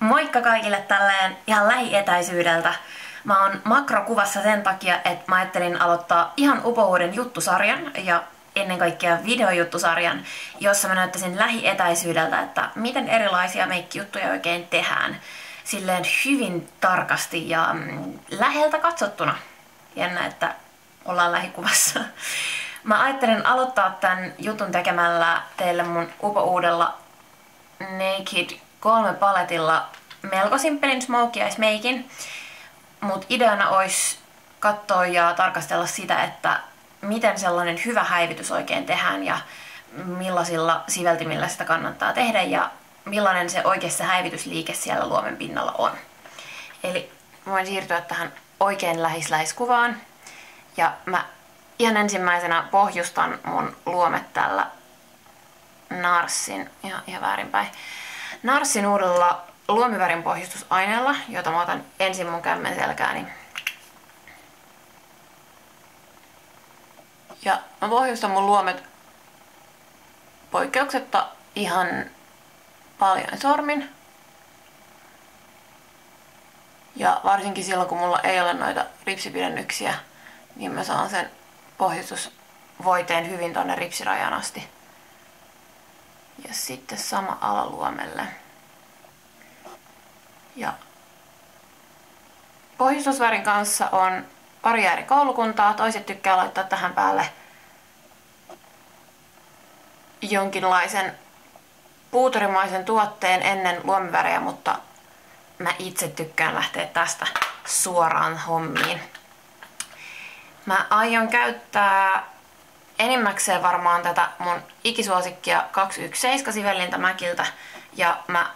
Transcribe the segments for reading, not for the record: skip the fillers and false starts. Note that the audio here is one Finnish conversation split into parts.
Moikka kaikille tälleen ihan lähietäisyydeltä. Mä oon makrokuvassa sen takia, että mä ajattelin aloittaa ihan upouuden juttusarjan ja ennen kaikkea videojuttusarjan, jossa mä näyttäisin lähietäisyydeltä, että miten erilaisia meikkijuttuja oikein tehdään. Silleen hyvin tarkasti ja läheltä katsottuna. Jännä, että ollaan lähikuvassa. Mä ajattelin aloittaa tämän jutun tekemällä teille mun upouudella Naked 3 paletilla melko simppelin smokey eyes meikin. Mut ideana olisi katsoa ja tarkastella sitä, että miten sellainen hyvä häivitys oikein tehdään ja millaisilla siveltimillä sitä kannattaa tehdä ja millainen se oikeassa häivitysliike siellä luomen pinnalla on. Eli voin siirtyä tähän oikein lähiskuvaan ja mä ihan ensimmäisenä pohjustan mun luomet tällä Narsin, ihan väärinpäin, Narsin uudella luomivärin pohjustusaineella, jota mä otan ensin mun kämmen selkääni. Ja mä pohjustan mun luomet poikkeuksetta ihan paljon sormin. Ja varsinkin silloin, kun mulla ei ole noita ripsipidennyksiä, niin mä saan sen pohjustusvoiteen hyvin tonne ripsirajan asti. Ja sitten sama alaluomelle. Ja pohjustusvärin kanssa on pari eri koulukuntaa. Toiset tykkää laittaa tähän päälle jonkinlaisen puutorimaisen tuotteen ennen luomivärejä, mutta mä itse tykkään lähteä tästä suoraan hommiin. Mä aion käyttää enimmäkseen varmaan tätä mun ikisuosikkia 217 sivellintä Mäkiltä ja mä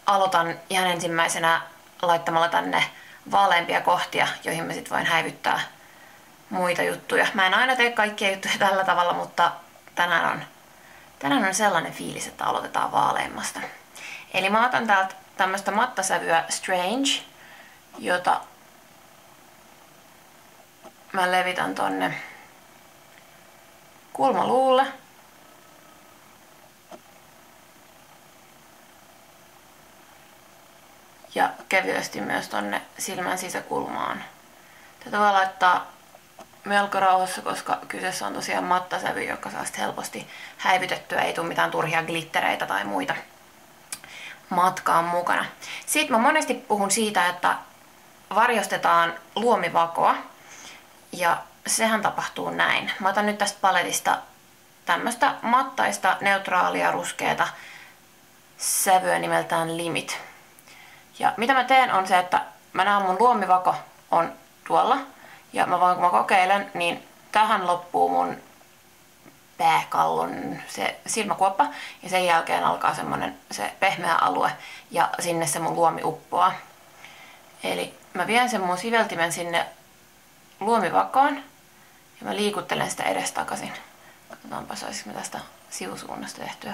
aloitan ihan ensimmäisenä laittamalla tänne vaaleampia kohtia, joihin mä sit voin häivyttää muita juttuja. Mä en aina tee kaikkia juttuja tällä tavalla, mutta tänään on sellainen fiilis, että aloitetaan vaaleimmasta. Eli mä otan täältä tämmöstä mattasävyä Strange, jota mä levitän tonne kulmaluulle. Ja kevyesti myös tonne silmän sisäkulmaan. Tätä voi laittaa melko rauhassa, koska kyseessä on tosiaan mattasävy, joka saa helposti häivytettyä. Ei tule mitään turhia glittereitä tai muita matkaan mukana. Sitten mä monesti puhun siitä, että varjostetaan luomivakoa. Ja sehän tapahtuu näin. Mä otan nyt tästä paletista tämmöstä mattaista, neutraalia, ruskeata sävyä nimeltään Limit. Ja mitä mä teen on se, että mä näen mun luomivako on tuolla. Ja kun mä kokeilen, niin tähän loppuu mun pääkallon se silmäkuoppa. Ja sen jälkeen alkaa semmonen se pehmeä alue ja sinne se mun luomi uppoaa. Eli mä vien sen mun siveltimen sinne luomivakoon ja mä liikuttelen sitä edestakaisin. Katsotaanpa, saisiko mä tästä sivusuunnasta tehtyä.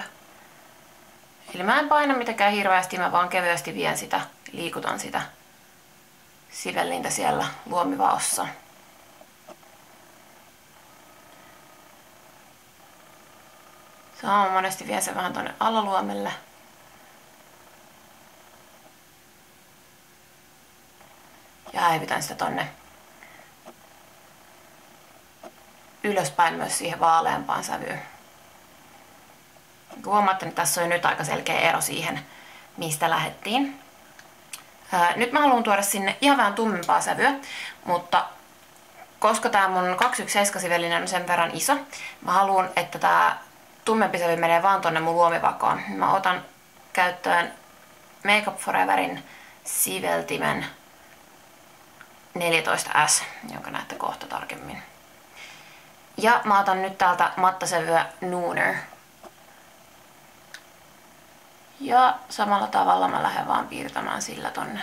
Eli mä en paina mitenkään hirveästi, mä vaan kevyesti vien sitä, liikutan sitä sivellintä siellä luomivaossa. Sama monesti vien sen vähän tonne alaluomelle. Ja häivytän sitä tonne ylöspäin myös siihen vaaleampaan sävyyn. Huomaatte, että tässä on nyt aika selkeä ero siihen, mistä lähdettiin. Nyt mä haluan tuoda sinne ihan vähän tummempaa sävyä, mutta koska tää mun 217 sivellinen on sen verran iso, mä haluan, että tää tummempi sävy menee vaan tonne mun luomivakoon. Mä otan käyttöön Make Up For Everin siveltimen 14S, jonka näette kohta tarkemmin. Ja mä otan nyt täältä mattasävyä Nooner. Ja samalla tavalla mä lähden vaan piirtämään sillä tonne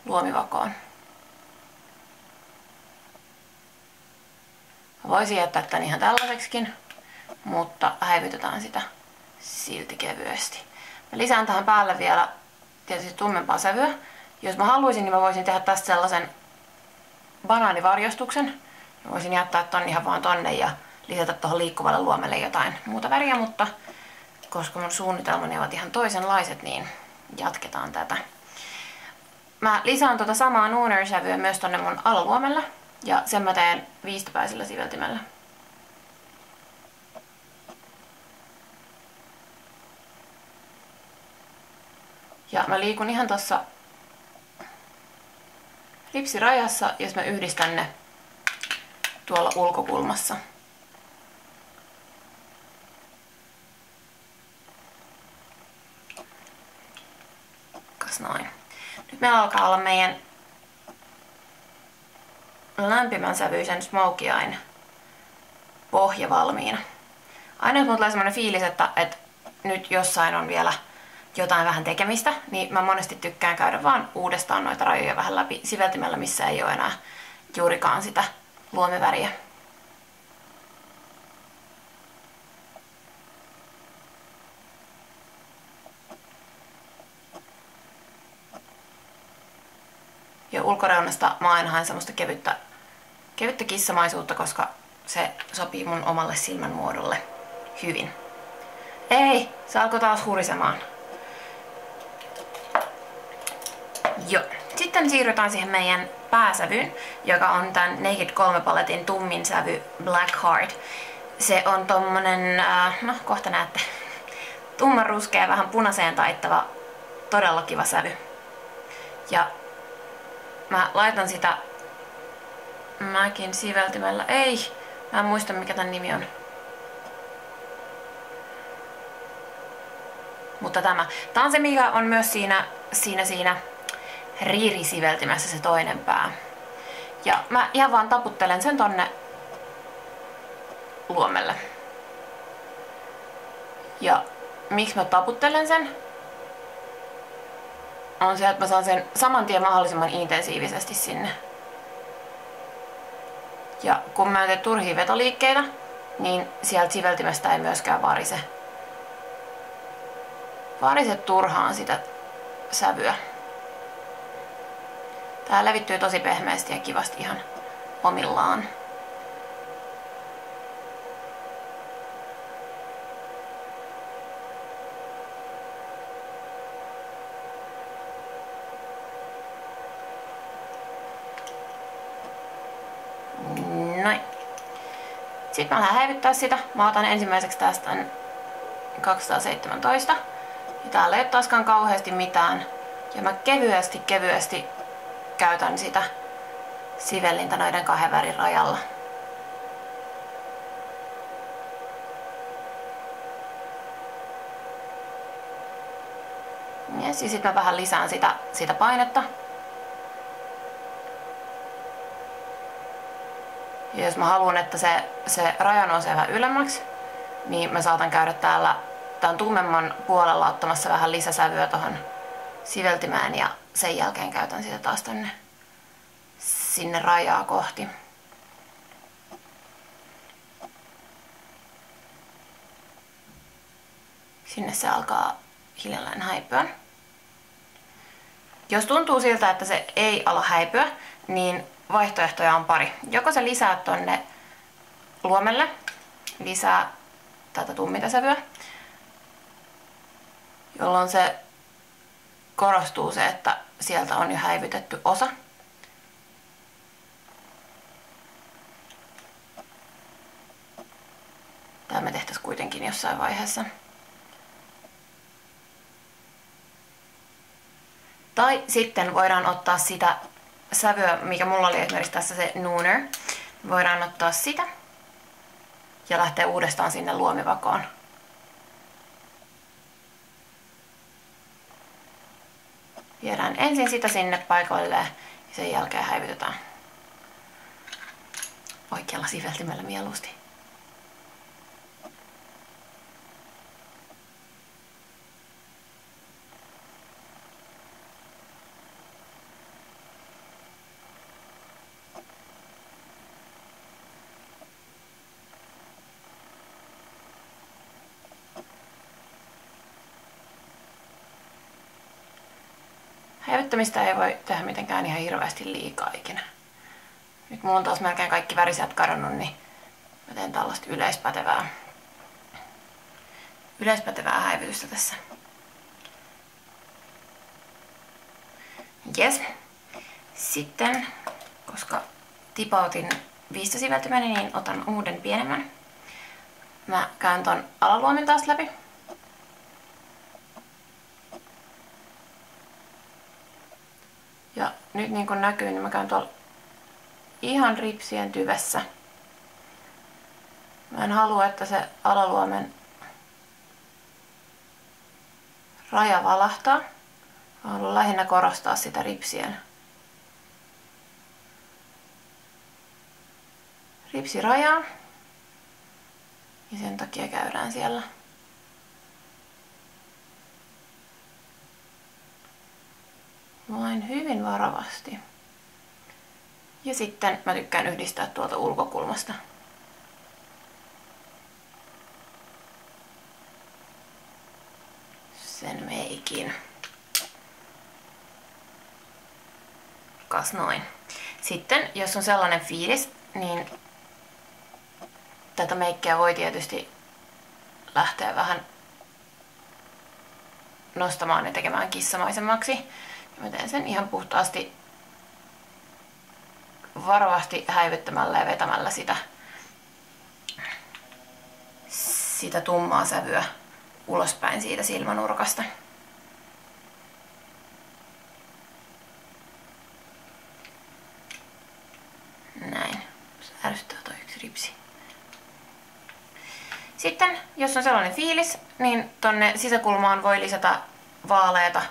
luomivakoon. Mä voisin jättää tän ihan tällaiseksikin, mutta häivytetään sitä silti kevyesti. Mä lisään tähän päälle vielä tietysti tummempaa sävyä. Jos mä haluaisin, niin mä voisin tehdä tästä sellaisen banaanivarjostuksen. Mä voisin jättää ton ihan vaan tonne ja lisätä tuohon liikkuvalle luomelle jotain muuta väriä, mutta koska mun suunnitelmani ovat ihan toisenlaiset, niin jatketaan tätä. Mä lisään tuota samaa Nooner-sävyä myös tonne mun alaluomelle, ja sen mä teen viistopäisellä siveltimellä. Ja mä liikun ihan tossa ripsirajassa, jos mä yhdistän ne tuolla ulkokulmassa. Kas noin. Nyt meillä alkaa olla meidän lämpimän sävyisen Smokey Eyen pohja valmiina. Aina jos mulla tulee semmonen fiilis, että nyt jossain on vielä jotain vähän tekemistä, niin mä monesti tykkään käydä vaan uudestaan noita rajoja vähän läpi siveltimellä, missä ei ole enää juurikaan sitä luomiväriä. Ja ulkoreunasta mä aina haen semmoista kevyttä kissamaisuutta, koska se sopii mun omalle silmänmuodolle hyvin. Ei, se alkoi taas hurisemaan. Joo. Sitten siirrytään siihen meidän pääsävyyn, joka on tämän Naked 3 paletin tummin sävy Black Heart. Se on tommonen, no kohta näette, tummanruskea, vähän punaiseen taittava, todella kiva sävy. Ja mä laitan sitä mäkin siveltimellä. Ei, mä en muista mikä tän nimi on. Mutta tämä on se, mikä on myös siinä riirisiveltimessä se toinen pää. Ja mä ihan vaan taputtelen sen tonne luomelle. Ja miksi mä taputtelen sen? On se, että mä saan sen saman tien mahdollisimman intensiivisesti sinne. Ja kun mä en tee turhia vetoliikkeitä, niin sieltä siveltimestä ei myöskään varise turhaan sitä sävyä. Tää levittyy tosi pehmeästi ja kivasti ihan omillaan. Noin. Sitten mä lähden häivyttää sitä. Mä otan ensimmäiseksi tästä 217. Ja täällä ei ole taaskaan kauheasti mitään. Ja mä kevyesti käytän sitä sivellintä noiden kahden värin rajalla. Ja sitten mä vähän lisään sitä painetta. Ja jos mä haluan, että se raja nousee vähän ylemmäksi, niin mä saatan käydä täällä tämän tummemman puolella ottamassa vähän lisäsävyä tohon siveltimään ja sen jälkeen käytän sitä taas sinne rajaa kohti. Sinne se alkaa hiljalleen häipyä. Jos tuntuu siltä, että se ei ala häipyä, niin vaihtoehtoja on pari. Joko sä lisäät tonne luomelle lisää tätä tumminta sävyä, jolloin se korostuu se, että sieltä on jo häivytetty osa. Tämä me tehtäisiin kuitenkin jossain vaiheessa. Tai sitten voidaan ottaa sitä sävyä, mikä mulla oli esimerkiksi tässä se Nooner. Voidaan ottaa sitä ja lähteä uudestaan sinne luomivakoon. Viedään ensin sitä sinne paikoilleen ja sen jälkeen häivytetään oikealla siveltimellä mieluusti. Häivyttämistä ei voi tehdä mitenkään ihan hirveästi liikaa ikinä. Nyt mulla on taas melkein kaikki väriset kadonnut, niin mä teen tällaista yleispätevää häivytystä tässä. Yes. Sitten, koska tipautin viistosiveltymäni, niin otan uuden pienemmän. Mä käyn ton alaluomen taas läpi. Ja nyt niin kuin näkyy, niin mä käyn tuolla ihan ripsien tyvessä. Mä en halua, että se alaluomen raja valahtaa. Mä haluan lähinnä korostaa sitä ripsirajaa. Ja sen takia käydään siellä. Vain hyvin varovasti. Ja sitten mä tykkään yhdistää tuolta ulkokulmasta. Sen meikin. Kas noin. Sitten, jos on sellainen fiilis, niin tätä meikkiä voi tietysti lähteä vähän nostamaan ja tekemään kissamaisemmaksi. Mä teen sen ihan puhtaasti varovasti häivyttämällä ja vetämällä sitä tummaa sävyä ulospäin siitä silmänurkasta. Näin. Se ärsyttää toi yksi ripsi. Sitten, jos on sellainen fiilis, niin tonne sisäkulmaan voi lisätä vaaleeta.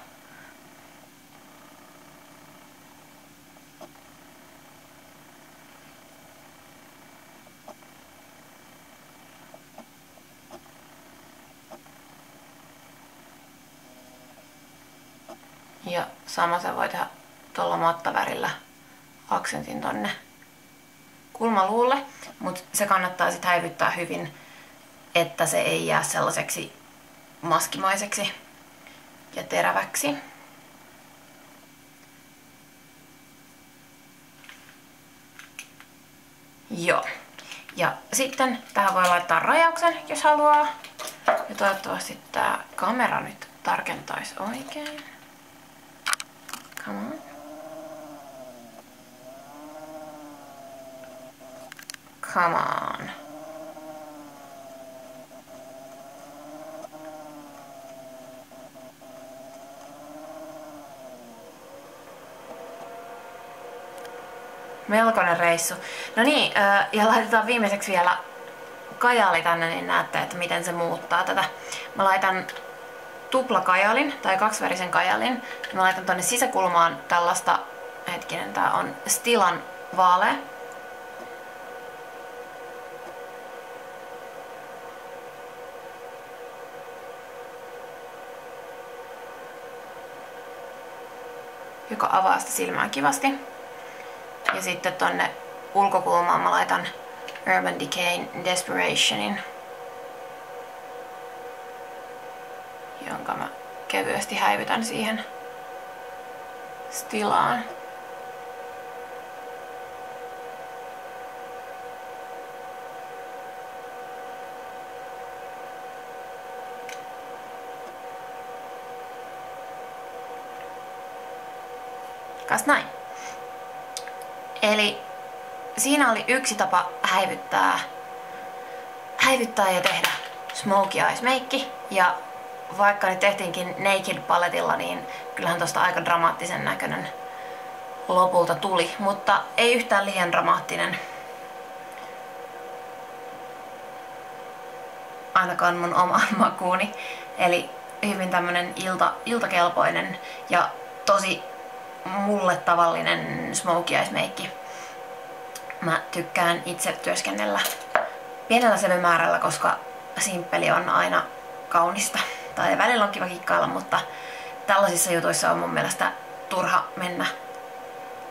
Ja sama se voi tehdä tuolla mattavärillä aksentin tonne kulmaluulle, mutta se kannattaa sitten häivyttää hyvin, että se ei jää sellaiseksi maskimaiseksi ja teräväksi. Joo. Ja sitten tähän voi laittaa rajauksen, jos haluaa. Ja toivottavasti tää kamera nyt tarkentaisi oikein. Come on. Come on. Melkoinen reissu. No niin, ja laitetaan viimeiseksi vielä kajali tänne, niin näette, että miten se muuttaa tätä. Mä laitan tuplakajalin tai kaksivärisen kajalin. Mä laitan tonne sisäkulmaan tällaista, hetkinen, tää on Stilan vaalea. Joka avaa sitä silmää kivasti. Ja sitten tonne ulkokulmaan mä laitan Urban Decayn Desperationin, jonka mä kevyesti häivytän siihen Stilaan. Kas näin. Eli siinä oli yksi tapa häivyttää ja tehdä smokey eyes meikki. Ja vaikka nyt tehtiinkin naked paletilla, niin kyllähän tosta aika dramaattisen näköinen lopulta tuli. Mutta ei yhtään liian dramaattinen. Ainakaan mun omaan makuuni. Eli hyvin tämmönen iltakelpoinen ja tosi mulle tavallinen smokey eyes meikki. Mä tykkään itse työskennellä pienellä sävymäärällä, koska simppeli on aina kaunista. Tai välillä on kiva kikkailla, mutta tällaisissa jutuissa on mun mielestä turha mennä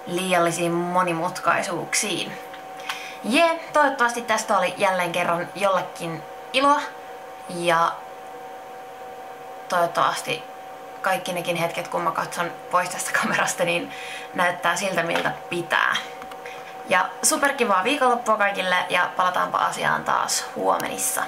liiallisiin monimutkaisuuksiin. Toivottavasti tästä oli jälleen kerran jollekin iloa. Ja toivottavasti kaikki nekin hetket, kun mä katson pois tästä kamerasta, niin näyttää siltä, miltä pitää. Ja superkivaa viikonloppua kaikille ja palataanpa asiaan taas huomenissa.